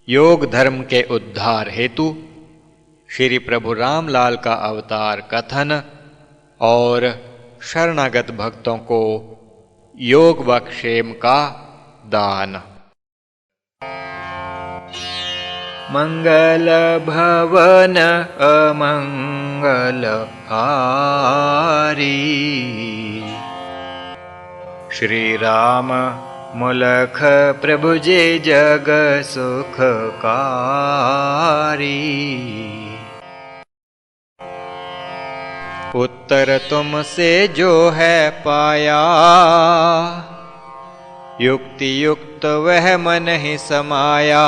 योग धर्म के उद्धार हेतु श्री प्रभु रामलाल का अवतार कथन और शरणागत भक्तों को योग व क्षेम का दान। मंगल भवन अमंगल हारी, श्री राम मुलख प्रभु जे जग सुखकारी। उत्तर तुमसे जो है पाया, युक्ति युक्त वह मन ही समाया।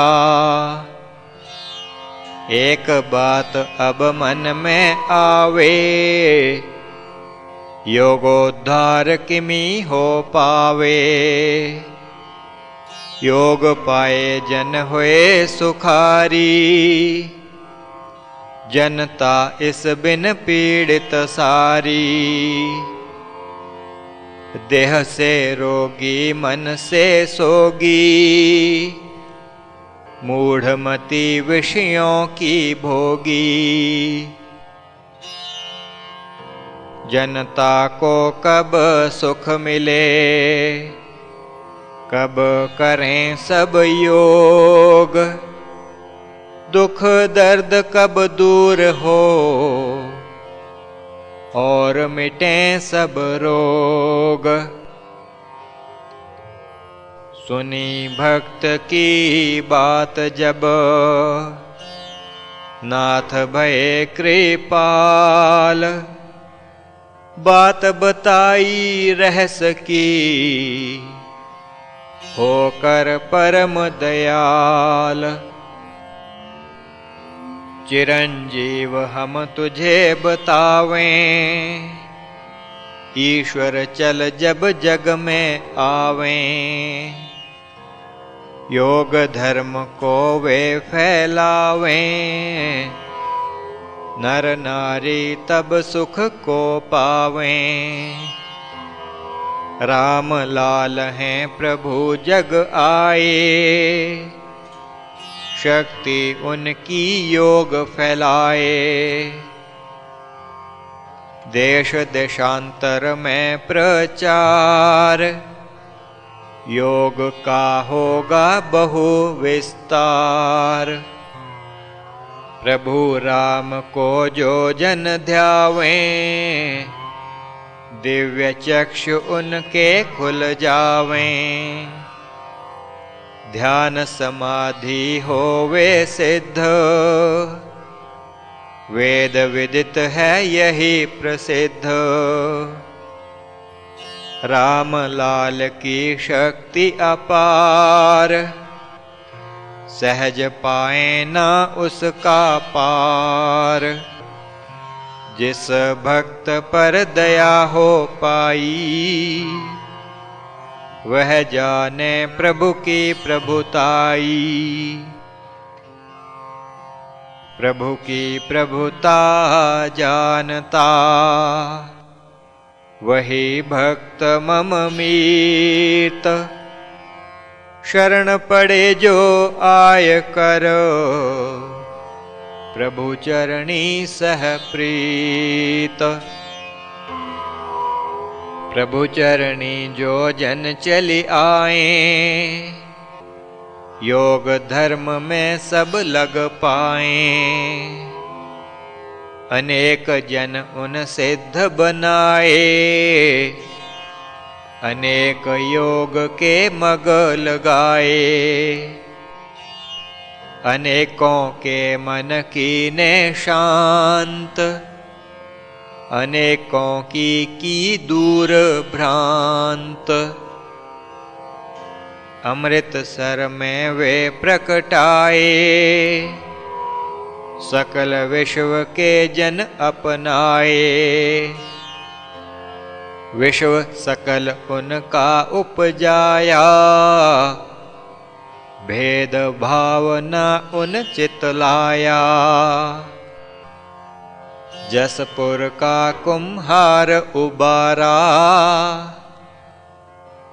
एक बात अब मन में आवे, योगोद्धार किमी हो पावे। योग पाए जन हुए सुखारी, जनता इस बिन पीड़ित सारी। देह से रोगी मन से सोगी, मूढ़मति विषयों की भोगी। जनता को कब सुख मिले, कब करें सब योग। दुख दर्द कब दूर हो, और मिटें सब रोग। सुनी भक्त की बात जब, नाथ भये कृपाल। बात बताई रहस की, होकर परम दयाल। चिरंजीव हम तुझे बतावें, ईश्वर चल जब जग में आवें। योग धर्म को वे फैलावें, नर नारी तब सुख को पावें। राम लाल हैं प्रभु जग आए, शक्ति उनकी योग फैलाए। देश देशांतर में प्रचार, योग का होगा बहु विस्तार। प्रभु राम को जो जन ध्यावें, दिव्य चक्षु उनके खुल जावें। ध्यान समाधि होवे सिद्ध, वेद विदित है यही प्रसिद्ध। राम लाल की शक्ति अपार, सहज पाए ना उसका पार। जिस भक्त पर दया हो पाई, वह जाने प्रभु की प्रभुताई। प्रभु की प्रभुता जानता, वही भक्त मम मीत। शरण पड़े जो आय कर, प्रभु चरणी सह प्रीत। प्रभु चरणी जो जन चली आए, योग धर्म में सब लग पाए। अनेक जन उन सिद्ध बनाए, अनेक योग के मग लगाए। अनेकों के मन कीने शांत, अनेकों की दूर भ्रांत। अमृतसर में वे प्रकटाए, सकल विश्व के जन अपनाए। विश्व सकल उनका उपजाया, भेद भावना उन चित लाया। जसपुर का कुम्हार उबारा,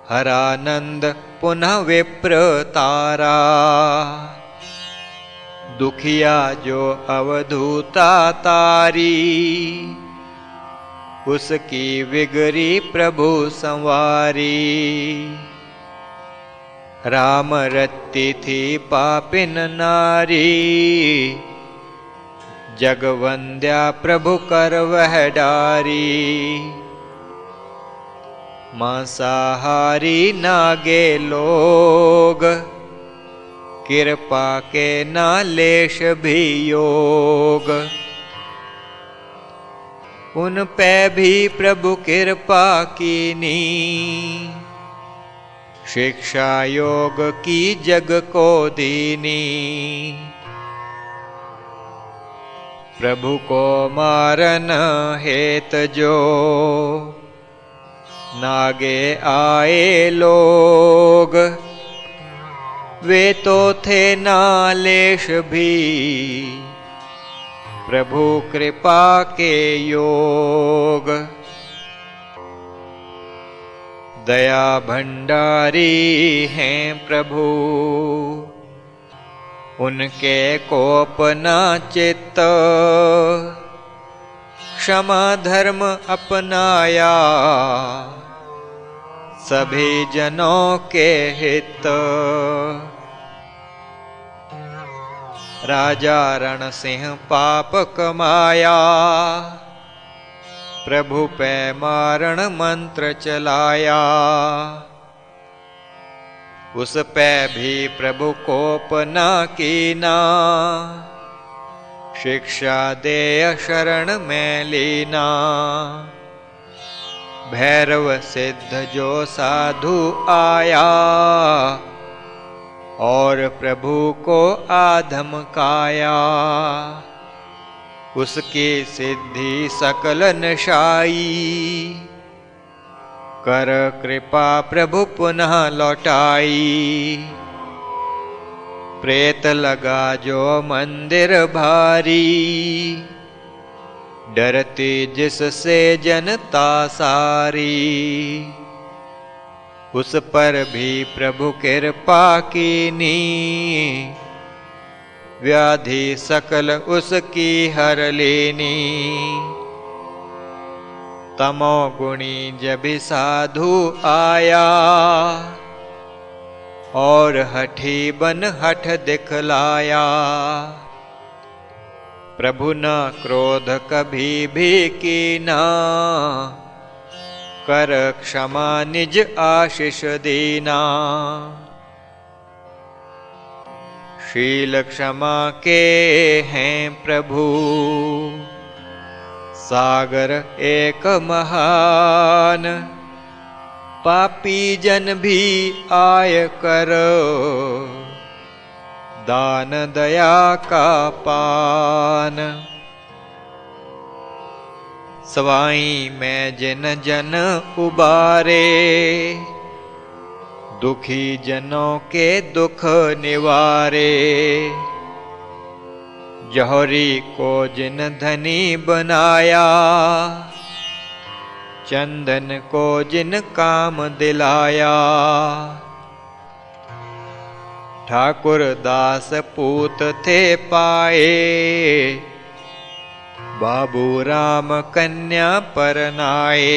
हरानंद पुनः विप्र तारा। दुखिया जो अवधूता तारी, उसकी विगरी प्रभु संवारी। राम रत्ती थी पापिन नारी, जगवंद्या प्रभु कर वह डारी। मांसाहारी नागे लोग, कृपा के ना लेश भी योग। उन पे भी प्रभु कृपा कीनी, शिक्षा योग की जग को दीनी। प्रभु को मारन हेत जो, नागे आए लोग। वे तो थे नालेश भी, प्रभु कृपा के योग। दया भंडारी हैं प्रभु, उनके कोप न चित्त। क्षमा धर्म अपनाया, सभी जनों के हित। राजा रण सिंह पाप कमाया, प्रभु पे मारण मंत्र चलाया। उस पे भी प्रभु कोप न कीना, शिक्षा दे शरण में लीना। भैरव सिद्ध जो साधु आया, और प्रभु को आधमकाया। उसकी सिद्धि सकल नशाई, कर कृपा प्रभु पुनः लौटाई। प्रेत लगा जो मंदिर भारी, डरती जिससे जनता सारी। उस पर भी प्रभु कृपा कीनी, व्याधि सकल उसकी हर लेनी। तमोगुणी जब साधु आया, और हठी बन हठ दिखलाया। प्रभु न क्रोध कभी भी कीना, कर क्षमा निज आशीष दीना। शील क्षमा के हैं प्रभु, सागर एक महान। पापी जन भी आय कर, दान दया का पान। सवाई में जिन जन उबारे, दुखी जनों के दुख निवारे। जौहरी को जिन धनी बनाया, चंदन को जिन काम दिलाया। ठाकुर दास पूत थे पाए, बाबू राम कन्या परनाए।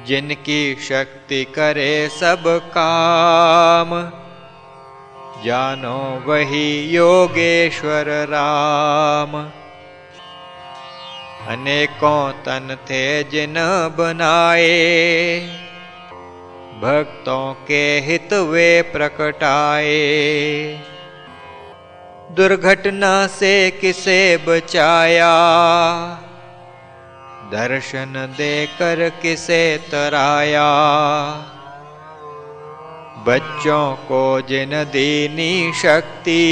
जिनकी शक्ति करे सब काम, जानो वही योगेश्वर राम। अनेकों तन थे जिन बनाए, भक्तों के हित वे प्रकटाए। दुर्घटना से किसे बचाया, दर्शन देकर किसे तराया। बच्चों को जिन दीनी शक्ति,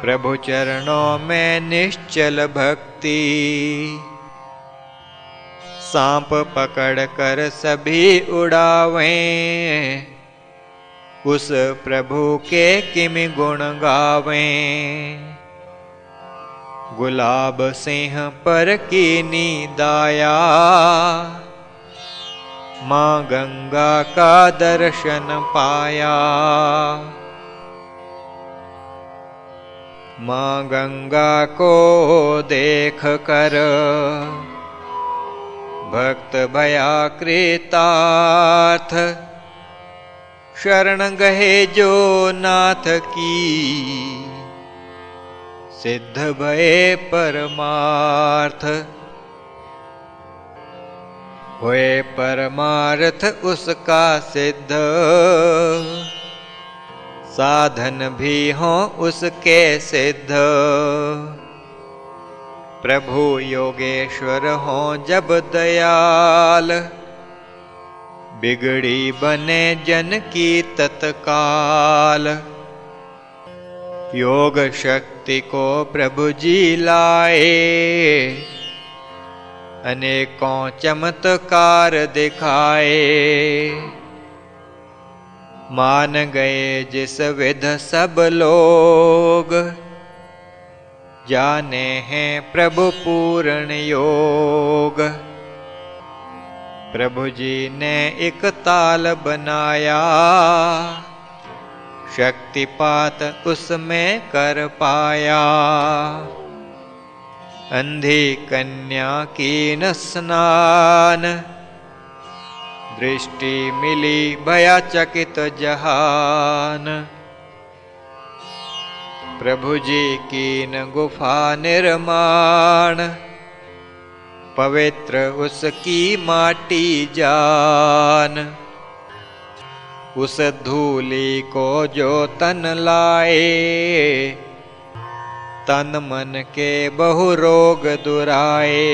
प्रभु चरणों में निश्चल भक्ति। सांप पकड़ कर सभी उड़ावें, उस प्रभु के किमि गुण गावें। गुलाब सिंह पर कीनी दाया, माँ गंगा का दर्शन पाया। माँ गंगा को देख कर भक्त भया कृतार्थ, शरण गहे जो नाथ की, सिद्ध भये परमार्थ। हुए परमार्थ उसका सिद्ध, साधन भी हों उसके सिद्ध। प्रभु योगेश्वर हों जब दयाल, बिगड़ी बने जन की तत्काल। योग शक्ति को प्रभु जी लाए, अनेकों चमत्कार दिखाए। मान गए जिस विध सब लोग, जाने हैं प्रभु पूर्ण योग। प्रभु जी ने एक ताल बनाया, शक्तिपात उसमें कर पाया। अंधी कन्या की न स्नान, दृष्टि मिली भया चकित जहान। प्रभु जी की न गुफा निर्माण, पवित्र उसकी माटी जान। उस धूलि को जो तन लाए, तन मन के बहु रोग दुराए।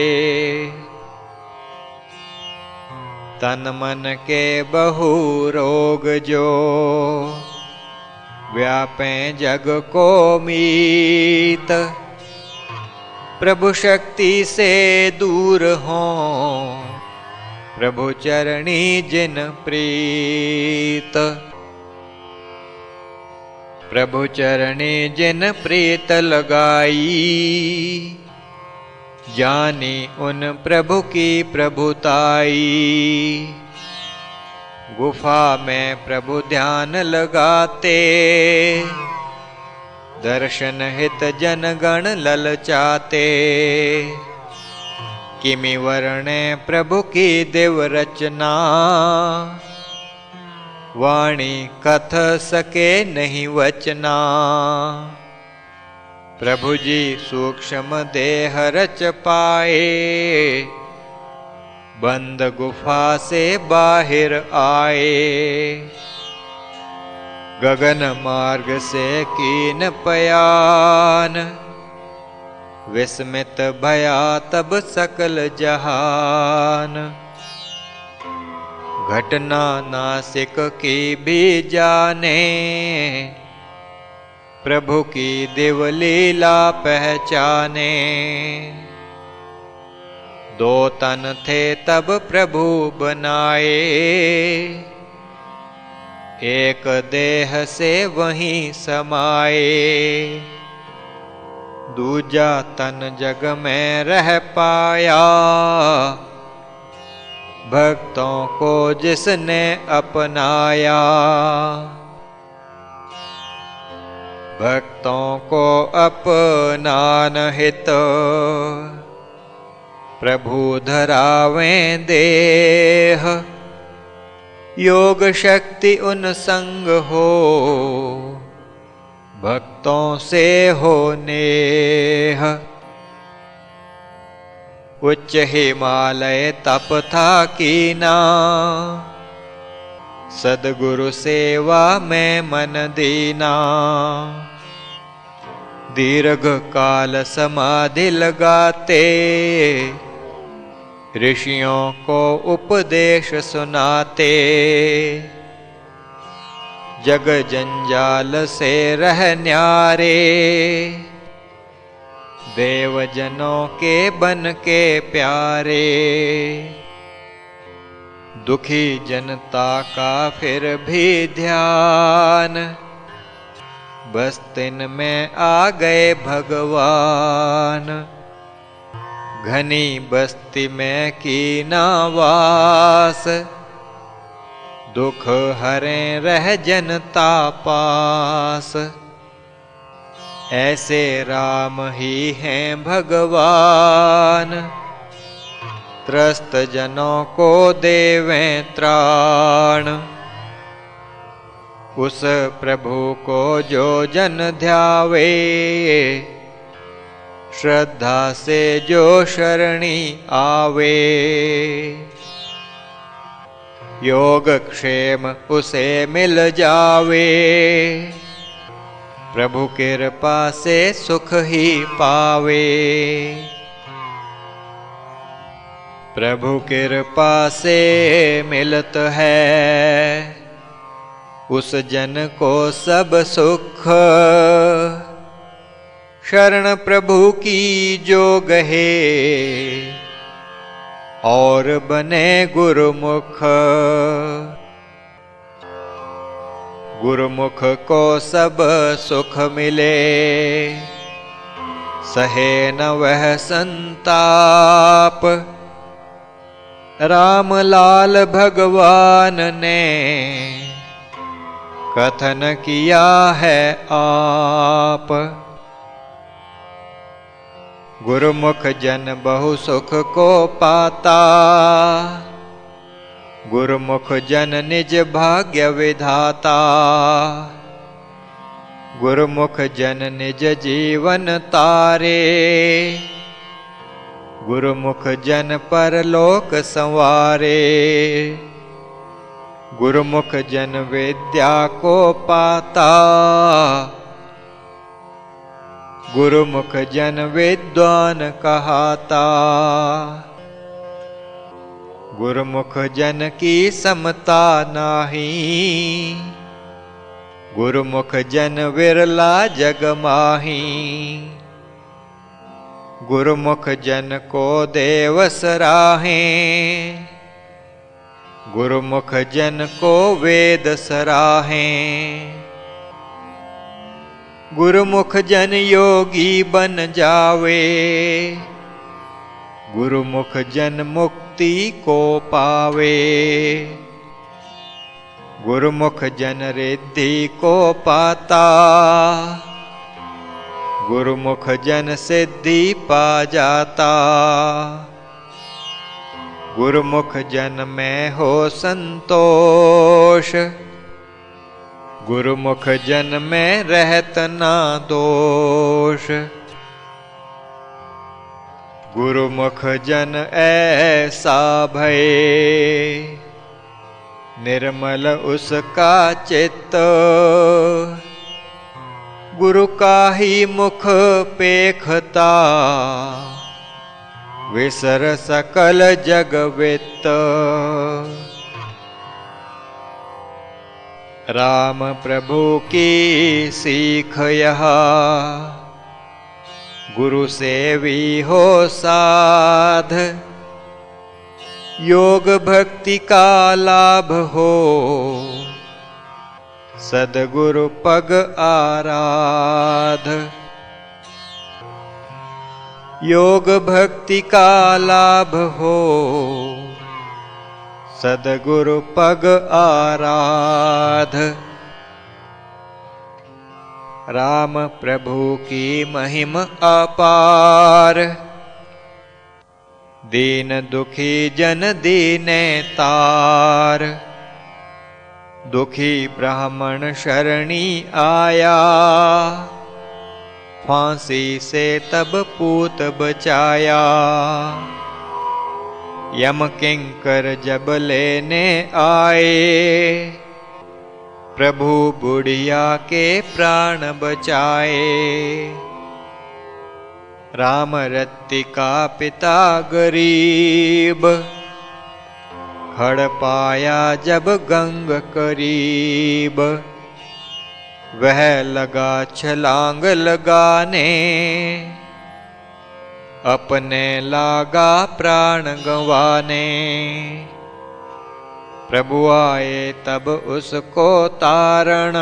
तन मन के बहु रोग जो, व्यापे जग को मीत। प्रभु शक्ति से दूर हों, प्रभु चरणी जिन प्रीत। प्रभु चरणी जिन प्रीत लगाई, जानी उन प्रभु की प्रभुताई। गुफा में प्रभु ध्यान लगाते, दर्शन हित जनगण ललचाते। किमि वर्णे प्रभु की दिव रचना, वाणी कथ सके नहीं वचना। प्रभु जी सूक्ष्म देह रच पाए, बंद गुफा से बाहर आए। गगन मार्ग से कीन पयान, विस्मित भया तब सकल जहान। घटना नासिक की भी जाने, प्रभु की दिव लीला पहचाने। दो तन थे तब प्रभु बनाए, एक देह से वहीं समाए। दूजा तन जग में रह पाया, भक्तों को जिसने अपनाया। भक्तों को अपनान हित, प्रभु धरावें देह। योग शक्ति उन संग हो, भक्तों से हो नेह। उच्च हिमालय तप था कीना, सद्गुरु सेवा में मन दीना। दीर्घ काल समाधि लगाते, ऋषियों को उपदेश सुनाते। जग जंजाल से रह न्यारे, देवजनों के बन के प्यारे। दुखी जनता का फिर भी ध्यान, बस तिन में आ गए भगवान। घनी बस्ती में कीना वास, दुख हरे रह जनता पास। ऐसे राम ही हैं भगवान, त्रस्त जनों को देवें त्राण। उस प्रभु को जो जन ध्यावे, श्रद्धा से जो शरणी आवे। योग क्षेम उसे मिल जावे, प्रभु कृपा से सुख ही पावे। प्रभु कृपा से मिलत है, उस जन को सब सुख। शरण प्रभु की जो गहे, और बने गुरुमुख। गुरुमुख को सब सुख मिले, सहे न वह संताप। राम लाल भगवान ने कथन किया है आप। गुरुमुख जन बहु सुख को पाता, गुरुमुख जन निज भाग्य विधाता। गुरुमुख जन निज जीवन तारे, गुरुमुख जन परलोक संवारे। गुरुमुख जन विद्या को पाता, गुरुमुख जन विद्वान कहाता। गुरुमुख जन की समता नाही, गुरुमुख जन विरला जग माही। गुरुमुख जन को देव सराहें, गुरुमुख जन को वेद सराहें। गुरुमुख जन योगी बन जावे, गुरुमुख जन मुक्ति को पावे। गुरुमुख जन रिद्धि को पाता, गुरुमुख जन सिद्धि पा जाता। गुरुमुख जन में हो संतोष, गुरुमुख जन में रहत ना दोष। गुरुमुख जन ऐसा भय, निर्मल उसका चित्त। गुरु का ही मुख पेखता, विसर सकल जग वित्त। राम प्रभु की सीख यह, गुरु सेवी हो साध। योग भक्ति का लाभ हो, सद्गुरु पग आराध। योग भक्ति का लाभ हो, सद्गुरु पग आराध। राम प्रभु की महिमा अपार, दीन दुखी जन दीने तार। दुखी ब्राह्मण शरणी आया, फांसी से तब पूत बचाया। यम किंकर जब लेने आए, प्रभु बुढ़िया के प्राण बचाए। राम रत्ति का पिता गरीब, खड़ पाया जब गंग करीब। वह लगा छलांग लगाने, अपने लागा प्राण गंवाने। प्रभु आए तब उसको तारण,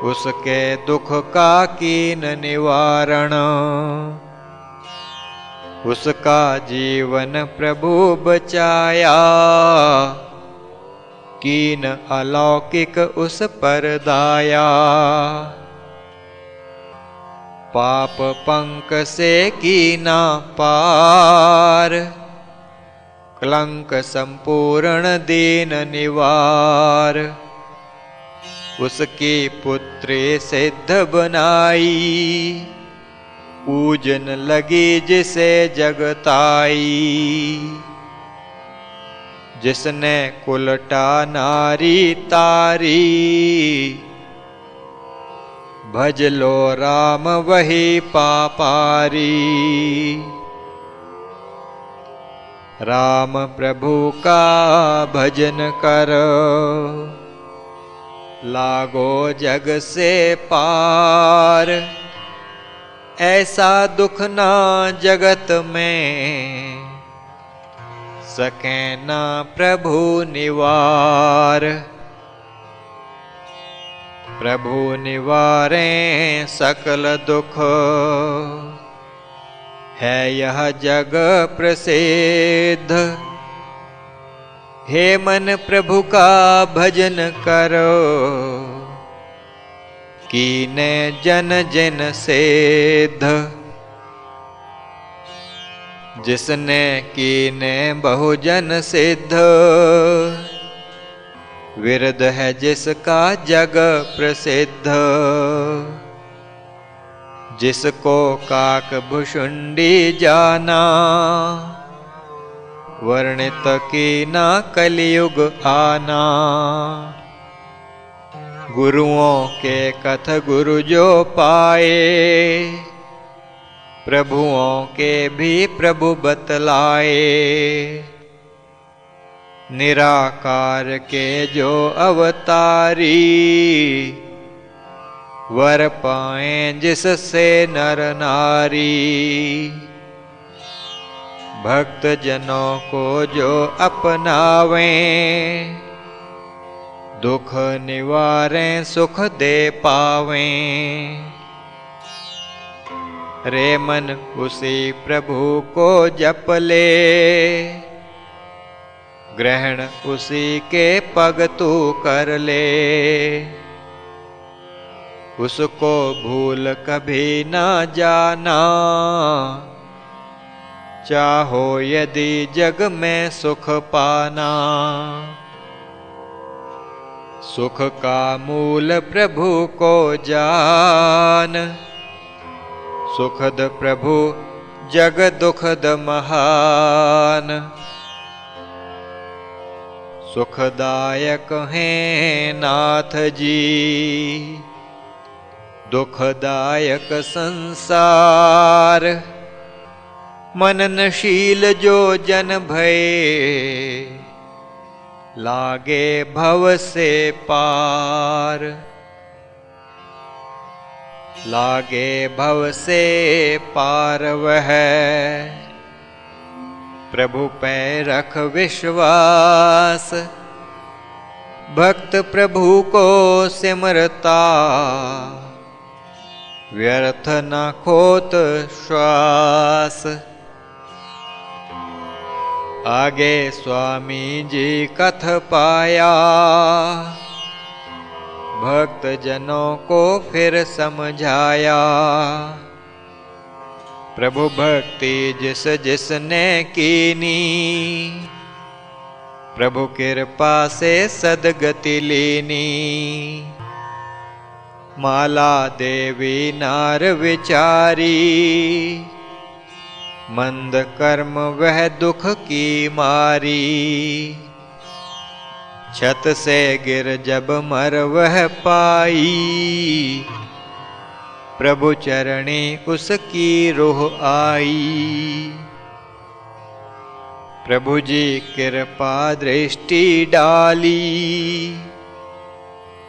उसके दुख का कीन निवारण। उसका जीवन प्रभु बचाया, कीन अलौकिक उस पर दाया। पाप पंक से कीना पार, कलंक संपूर्ण दीन निवार। उसकी पुत्री सिद्ध बनाई, पूजन लगी जिसे जगताई। जिसने कुलटा नारी तारी, भज लो राम वही पापारी। राम प्रभु का भजन करो, लागो जग से पार। ऐसा दुख ना जगत में, सके ना प्रभु निवार। प्रभु निवारे सकल दुख, है यह जग प्रसिद्ध। हे मन प्रभु का भजन करो, कीने जन जन सिद्ध। जिसने कीने बहुजन सिद्ध, विरध है जिसका जग प्रसिद्ध। जिसको काक भुषुंडी जाना, वर्णित कीना कलियुग आना। गुरुओं के कथ गुरु जो पाए, प्रभुओं के भी प्रभु बतलाए। निराकार के जो अवतारी, वर पाए जिससे नर नारी। भक्त जनों को जो अपनावें, दुख निवारें सुख दे पावें। रे मन उसी प्रभु को जप ले, ग्रहण उसी के पग तू कर ले। उसको भूल कभी ना जाना, चाहो यदि जग में सुख पाना। सुख का मूल प्रभु को जान, सुखद प्रभु जग दुखद महान। सुखदायक हैं नाथ जी, दुखदायक संसार। मननशील जो जन भये, लागे भव से पार। लागे भव से पार वह, प्रभु पे रख विश्वास। भक्त प्रभु को सिमरता, व्यर्थ न खोत श्वास। आगे स्वामी जी कथ पाया, भक्त जनों को फिर समझाया। प्रभु भक्ति जिस जिसने कीनी, प्रभु कृपा से सदगति लीनी। माला देवी नार विचारी, मंद कर्म वह दुख की मारी। छत से गिर जब मर वह पाई, प्रभु चरणी उसकी रूह आई। प्रभु जी कृपा दृष्टि डाली,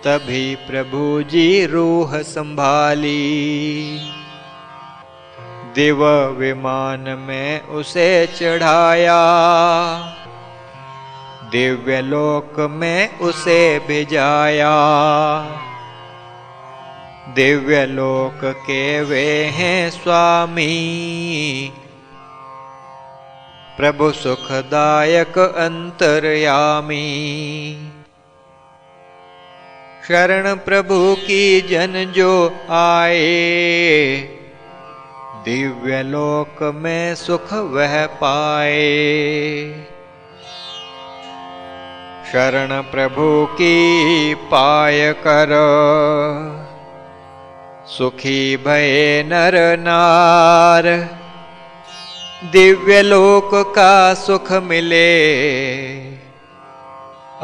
तभी प्रभु जी रूह संभाली। दिव विमान में उसे चढ़ाया, दिव्य लोक में उसे भिजाया। दिव्य लोक के वे हैं स्वामी, प्रभु सुखदायक अंतर्यामी। शरण प्रभु की जन जो आए, दिव्य लोक में सुख वह पाए। शरण प्रभु की पाय कर, सुखी भये नर नार। दिव्य लोक का सुख मिले,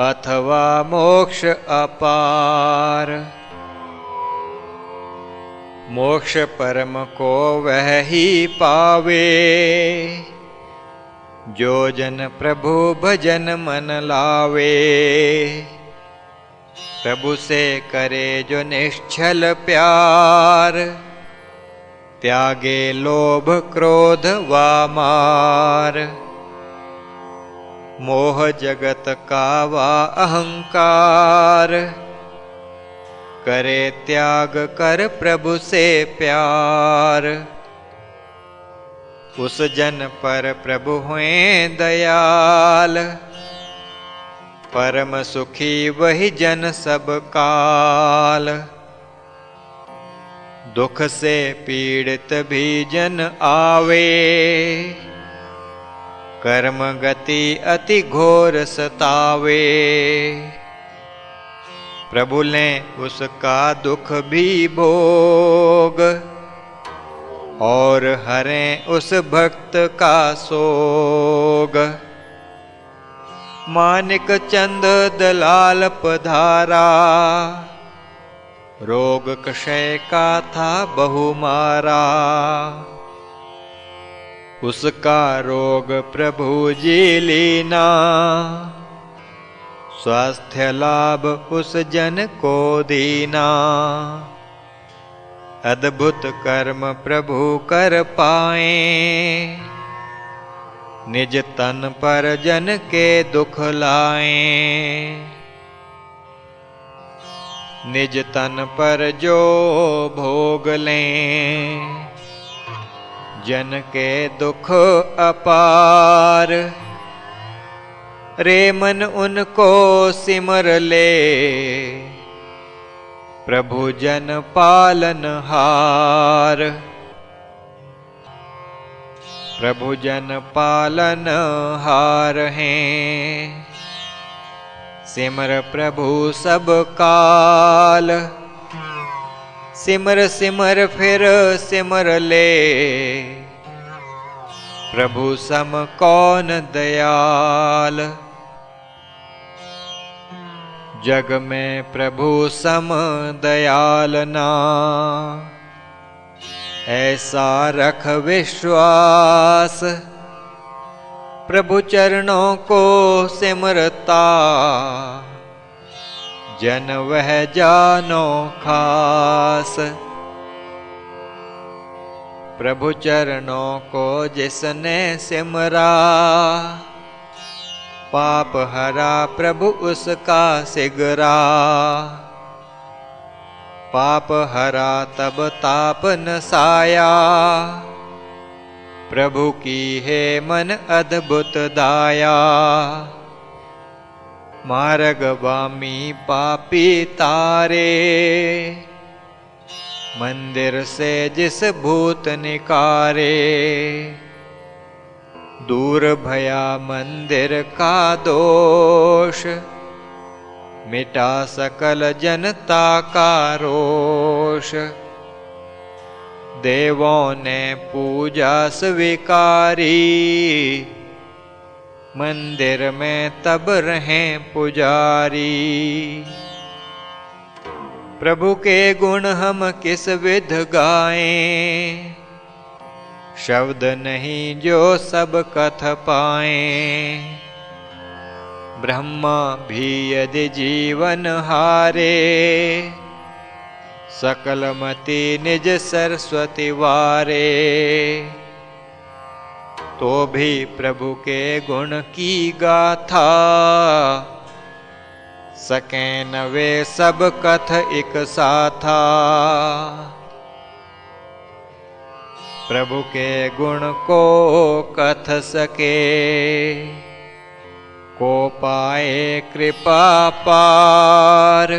अथवा मोक्ष अपार। मोक्ष परम को वह ही पावे, जो जन प्रभु भजन मन लावे। प्रभु से करे जो निश्चल प्यार, त्यागे लोभ क्रोध व मार। मोह जगत का वा अहंकार, करे त्याग कर प्रभु से प्यार। उस जन पर प्रभु हुए दयाल, परम सुखी वही जन सब काल। दुख से पीड़ित भी जन आवे, कर्म गति अति घोर सतावे। प्रभु ले उसका दुख भी भोग, और हरें उस भक्त का सोग। मानिक चंद दलाल पधारा, रोग क्षय का था बहु मारा। उसका रोग प्रभु जी लीना, स्वास्थ्य लाभ उस जन को दीना। अद्भुत कर्म प्रभु कर पाए, निज तन पर जन के दुख लाए। निज तन पर जो भोग लें, जन के दुख अपार। रे मन उनको सिमर ले, प्रभु जन पालन हार। प्रभु जन पालन हार हैं, सिमर प्रभु सब काल। सिमर सिमर फिर सिमर ले, प्रभु सम कौन दयाल। जग में प्रभु सम दयाल ना, ऐसा रख विश्वास। प्रभु चरणों को सिमरता, जन वह जानो खास। प्रभु चरणों को जिसने सिमरा, पाप हरा प्रभु उसका सिगरा। पाप हरा तब ताप न साया, प्रभु की है मन अद्भुत दाया। मार्गवामी पापी तारे, मंदिर से जिस भूत निकारे। दूर भया मंदिर का दोष, मिटा सकल जनता का रोष। देवों ने पूजा स्वीकारी, मंदिर में तब रहें पुजारी। प्रभु के गुण हम किस विध गाएं, शब्द नहीं जो सब कथ पाएं। ब्रह्मा भी यदि जीवन हारे, सकल मति निज सरस्वती वारे। तो भी प्रभु के गुण की गाथा, सके न वे सब कथ एक साथा। प्रभु के गुण को कथ सके, को पाए कृपा पार।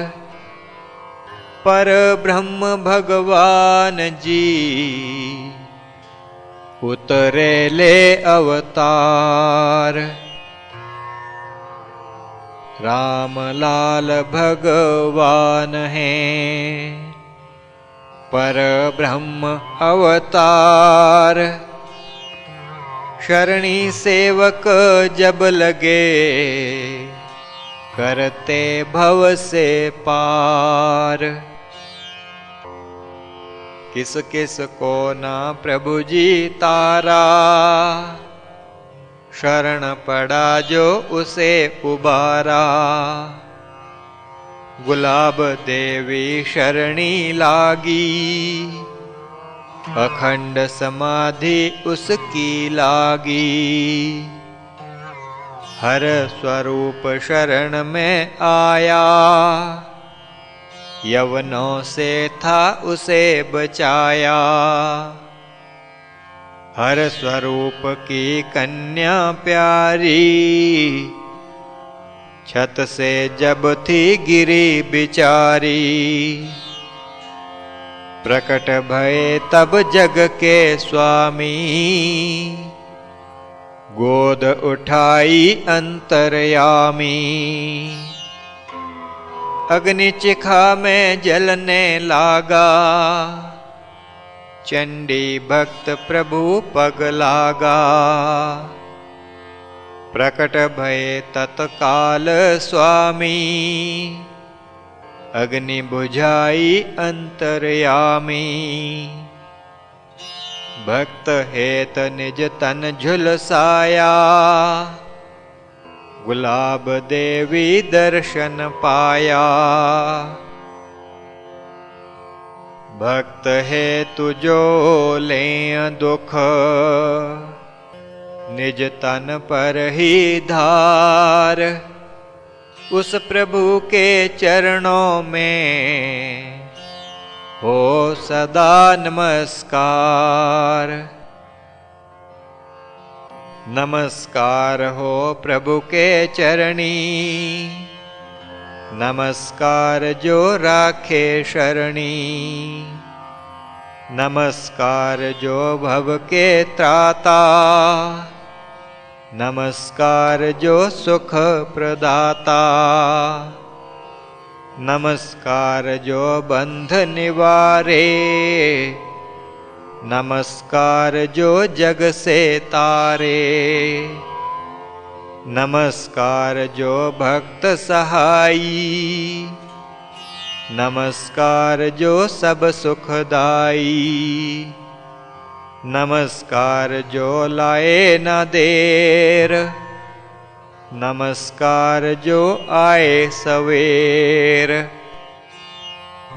पर ब्रह्म भगवान जी, उतरे ले अवतार। राम लाल भगवान हैं, पर ब्रह्म अवतार। शरणी सेवक जब लगे, करते भव से पार। किस किस को ना प्रभु जी तारा, शरण पड़ा जो उसे उबारा। गुलाब देवी शरणी लागी, अखंड समाधि उसकी लागी। हर स्वरूप शरण में आया, यवनों से था उसे बचाया। हर स्वरूप की कन्या प्यारी, छत से जब थी गिरी बिचारी। प्रकट भये तब जग के स्वामी, गोद उठाई अंतर्यामी। अग्नि चिखा में जलने लागा, चंडी भक्त प्रभु पग लागा। प्रकट भये तत्काल स्वामी, अग्नि बुझाई अंतर्यामी। भक्त हेत निज तन झुलसाया, गुलाब देवी दर्शन पाया। भक्त है तुझो ले दुख, निज तन पर ही धार। उस प्रभु के चरणों में हो सदा नमस्कार। नमस्कार हो प्रभु के चरणी, नमस्कार जो राखे शरणी। नमस्कार जो भव के त्राता, नमस्कार जो सुख प्रदाता। नमस्कार जो बंध निवारे, नमस्कार जो जग से तारे। नमस्कार जो भक्त सहाई, नमस्कार जो सब सुखदाई। नमस्कार जो लाए न देर, नमस्कार जो आए सवेर।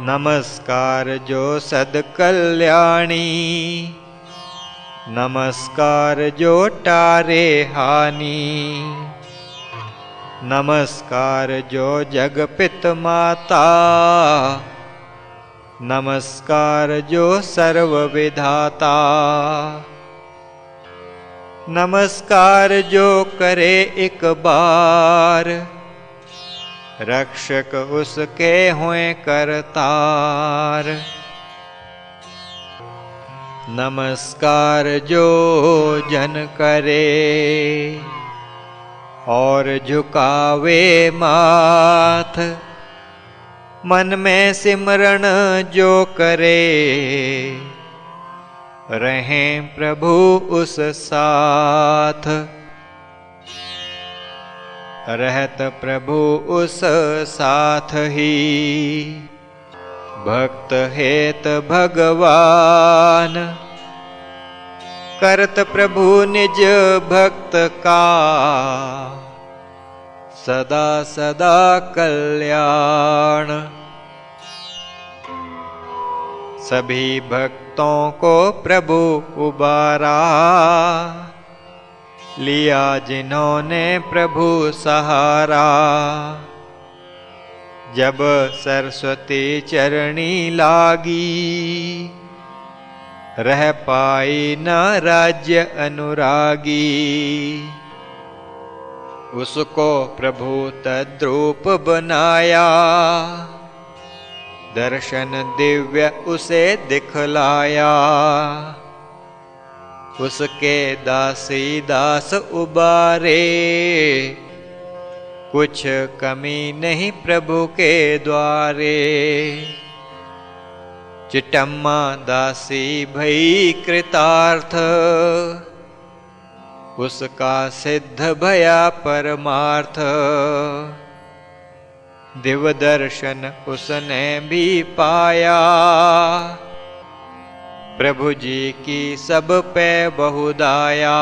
नमस्कार जो सद कल्याणी, नमस्कार जो टारे हानि। नमस्कार जो जगपित माता, नमस्कार जो सर्व विधाता। नमस्कार जो करे एक बार, रक्षक उसके हुए करतार। नमस्कार जो जन करे, और झुकावे माथ। मन में सिमरण जो करे, रहें प्रभु उस साथ। रहत प्रभु उस साथ ही, भक्त हेत भगवान। करत प्रभु निज भक्त का, सदा सदा कल्याण। सभी भक्तों को प्रभु उबारा, लिया जिन्होंने प्रभु सहारा। जब सरस्वती चरणी लागी, रह पाई न राज्य अनुरागी। उसको प्रभु तद्रूप बनाया, दर्शन दिव्य उसे दिखलाया। उसके दासी दास उबारे, कुछ कमी नहीं प्रभु के द्वारे। चिटम्मा दासी भई कृतार्थ, उसका सिद्ध भया परमार्थ। दिव्य दर्शन उसने भी पाया, प्रभु जी की सब पे बहुदाया।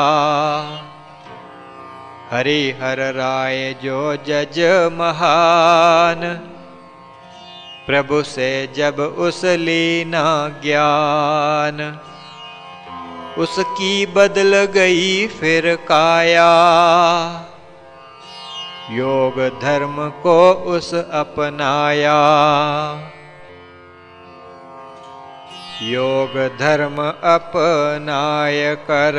हरिहर राय जो जज महान, प्रभु से जब उस लीना ज्ञान। उसकी बदल गई फिर काया, योग धर्म को उस अपनाया। योग धर्म अपनाय कर,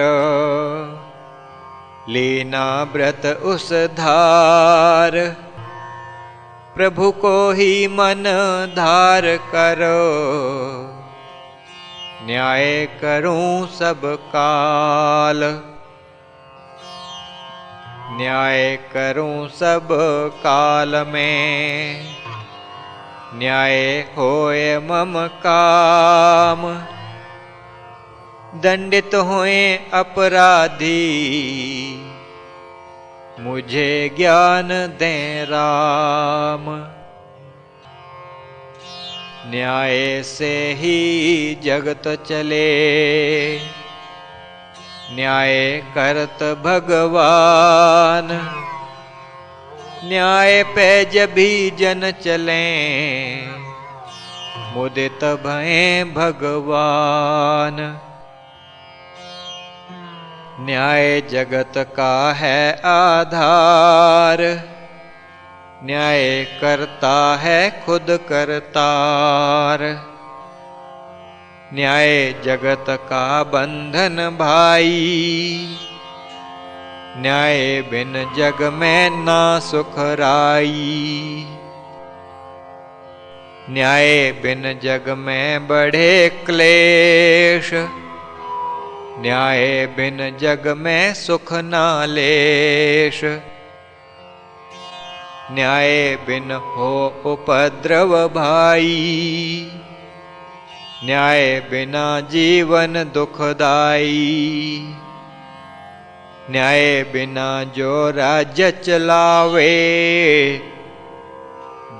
लीना व्रत उस धार। प्रभु को ही मन धार करो, न्याय करूं सब काल। न्याय करूं सब काल में, न्याय होए मम काम। दंडित होए अपराधी, मुझे ज्ञान दें राम। न्याय से ही जगत चले, न्याय करत भगवान। न्याय पे जब भी जन चलें, मुदित भयें भगवान। न्याय जगत का है आधार, न्याय करता है खुद करतार। न्याय जगत का बंधन भाई, न्याय बिन जग में ना सुख राई। न्याय बिन जग में बढ़े क्लेश, न्याय बिन जग में सुख ना लेश। न्याय बिन हो उपद्रव भाई, न्याय बिना जीवन दुखदाई। न्याय बिना जो राज्य चलावे,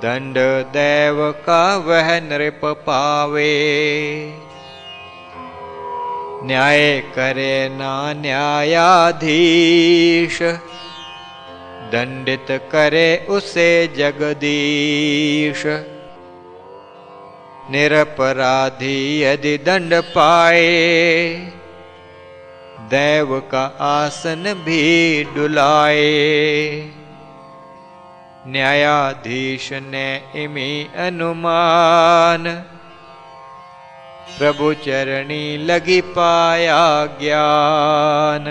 दंड देव का वह नृप पावे। न्याय करे ना न्यायाधीश, दंडित करे उसे जगदीश। निरपराधी यदि दंड पाए, देव का आसन भी डुलाए। न्यायाधीश ने इमी अनुमान, प्रभु चरणी लगी पाया ज्ञान।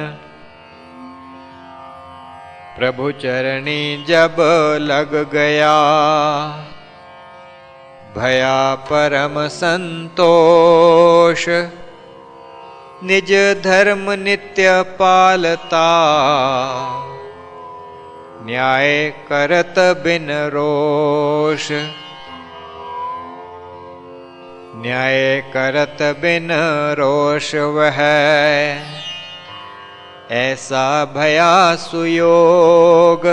प्रभु चरणी जब लग गया, भया परम संतोष। निज धर्म नित्य पालता, न्याय करत बिन रोष। न्याय करत बिन रोष वह, ऐसा भया सुयोग।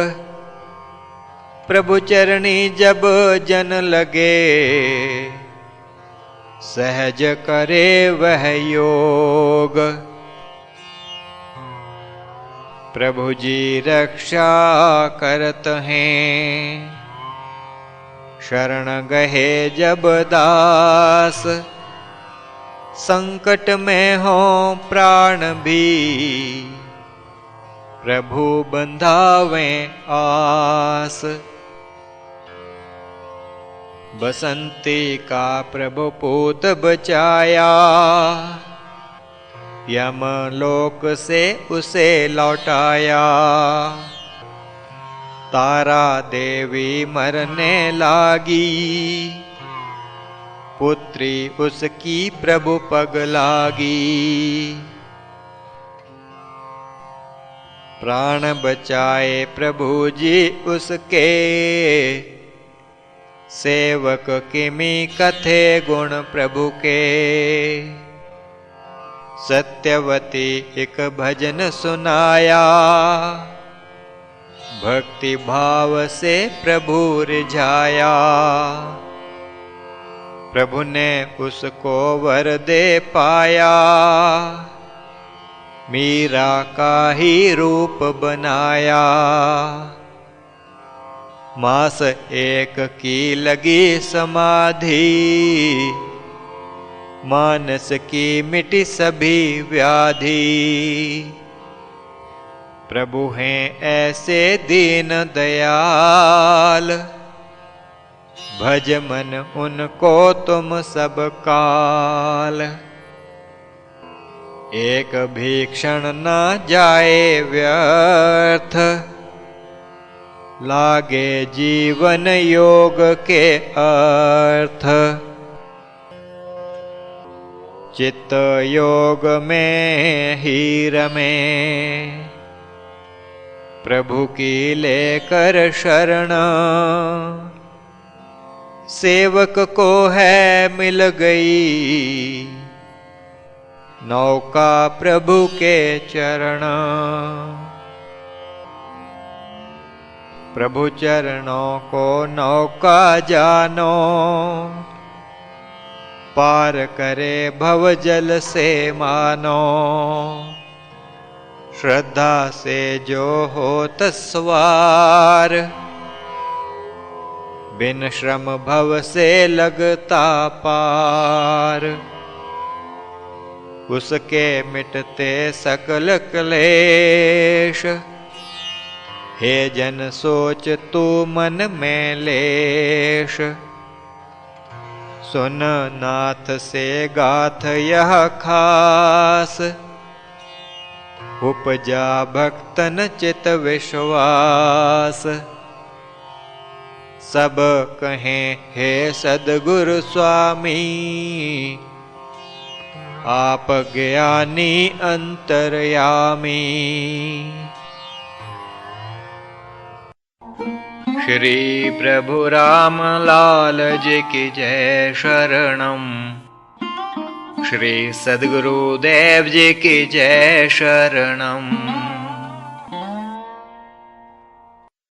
प्रभु चरणी जब जन लगे, सहज करे वह योग। प्रभु जी रक्षा करत हैं, शरण गहे जब दास। संकट में हो प्राण भी, प्रभु बंधावें आस। बसंती का प्रभु पूत बचाया, यमलोक से उसे लौटाया। तारा देवी मरने लागी, पुत्री उसकी प्रभु पग लागी। प्राण बचाए प्रभु जी उसके, सेवक किमी कथे गुण प्रभु के। सत्यवती एक भजन सुनाया, भक्ति भाव से प्रभु रिझाया। प्रभु ने उसको वर दे पाया, मीरा का ही रूप बनाया। मास एक की लगी समाधि, मानस की मिटी सभी व्याधि। प्रभु हैं ऐसे दीन दयाल, भज मन उनको तुम सब काल। एक भी क्षण न जाए व्यर्थ, लागे जीवन योग के अर्थ। चित्त योग में ही रमे, प्रभु की लेकर शरण। सेवक को है मिल गई, नौका प्रभु के चरण। प्रभु चरणों को नौका जानो, पार करे भव जल से मानो। श्रद्धा से जो होत सवार, बिन श्रम भव से लगता पार। उसके मिटते सकल क्लेश, हे जन सोच तू मन में लेश। सुन नाथ से गाथ यह खास, उपजा भक्तन चित विश्वास। सब कहें हे सद्गुरु स्वामी, आप ज्ञानी अंतर्यामी। श्री प्रभु राम लाल जी की जय शरणम। श्री सद्गुरुदेव जी की जय शरणम।